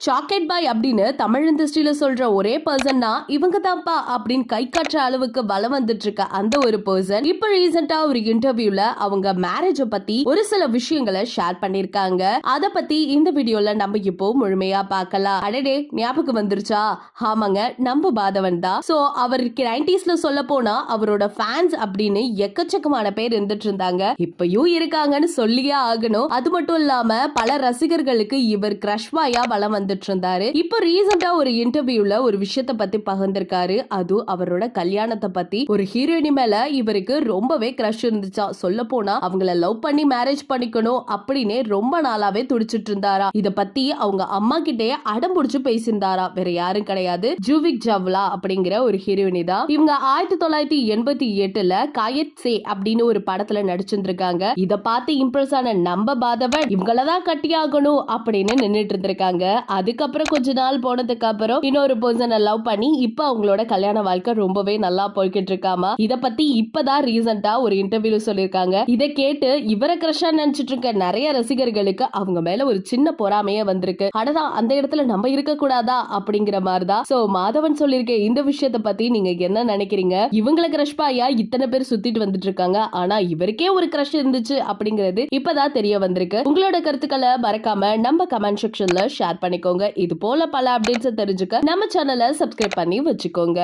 Chocolate boy அப்படின்னு தமிழ் இண்டஸ்ட்ரியில சொல்ற ஒரே பர்சன்னா இவங்க தான்ப்பா அப்படின்னு கை காட்டுற அளவுக்கு வளம் வந்துட்டு இருக்க அந்த ஒரு பர்சன் இப்ப ரீசெண்டா ஒரு இன்டர்வியூல அவங்க மேரேஜ பத்தி ஒரு சில விஷயங்களை ஷேர் பண்ணிருக்காங்க. அத பத்தி இந்த வீடியோல நம்ம இப்போ முழுமையா பார்க்கலாம். அடடே ஞாபகம் வந்துருச்சா? ஆமாங்க, நம்ம பாதவன் தான். சோ அவருக்கு 90ஸ்ல சொல்ல போனா அவரோட ஃபேன்ஸ் அப்படின்னு எக்கச்சக்கமான பேர் இருந்துட்டு இருந்தாங்க. இப்பயும் இருக்காங்கன்னு சொல்லியே ஆகணும். அது மட்டும் இல்லாம பல ரசிகர்களுக்கு இவர் கிரஷ் பாயா வளம் வந்து இருந்தாரு. இப்போ ரீசெண்டா ஒரு இன்டர்வியூல ஒரு விஷயத்தை பத்தி பகிர்ந்திருக்காரு. அது அவரோட கல்யாணத்தை பத்தி. ஒரு ஹீரோயினி மேல இவருக்கு ரொம்பவே கிரஷ் இருந்துச்சா. சொல்ல போனா அவங்கள லவ் பண்ணி மேரேஜ் பண்ணிக்கணும் அப்படின்னு ரொம்ப நாளாவே துடிச்சிட்டு இருந்தாரா. இத பத்தி அவங்க அம்மா கிட்டே அடம் பிடிச்சு பேசியிருந்தாரா. வேற யாரும் கிடையாது, ஜூவிக் ஜவ்லா அப்படிங்கிற ஒரு ஹீரோயினி தான். இவங்க 1988ல காயத் சே அப்படின்னு ஒரு படத்துல நடிச்சிருந்திருக்காங்க. இத பார்த்து இம்ப்ரெஸ் ஆன நம்ம பாதவன் இவங்களதான் கட்டியாகணும் அப்படின்னு நின்னுட்டு இருந்திருக்காங்க. அதுக்கப்புறம் கொஞ்ச நாள் போனதுக்கு அப்புறம் இன்னொரு பர்சனை லவ் பண்ணி இப்ப அவங்களோட கல்யாண வாழ்க்கை ரொம்பவே நல்லா போய்கிட்டு இருக்காமா. இத பத்தி இப்பதான் ரீசெண்டா ஒரு இன்டர்வியூல சொல்லிருக்காங்க. இத கேட்டு இவரை கிரஷா நினைச்சிட்டு இருக்க நிறைய ரசிகர்களுக்கு அவங்க மேல ஒரு சின்ன பொறாமையே வந்திருக்கு. அடதான் அந்த இடத்துல நம்ம இருக்க கூடாதா அப்படிங்கிற மாதிரிதான். சோ மாதவன் சொல்லிருக்க இந்த விஷயத்த பத்தி நீங்க என்ன நினைக்கிறீங்க? இவங்களை கிரஷ் பாயா இத்தனை பேர் சுத்திட்டு வந்துட்டு இருக்காங்க, ஆனா இவருக்கே ஒரு கிரஷ் இருந்துச்சு அப்படிங்கிறது இப்பதான் தெரிய வந்திருக்கு. உங்களோட கருத்துக்களை மறக்காம நம்ம கமெண்ட் செக்ஷன்ல ஷேர் பண்ணிக்கோங்க. இது போல பல அப்டேட்ஸ் தெரிஞ்சுக்க நம்ம சேனலை சப்ஸ்கிரைப் பண்ணி வச்சுக்கோங்க.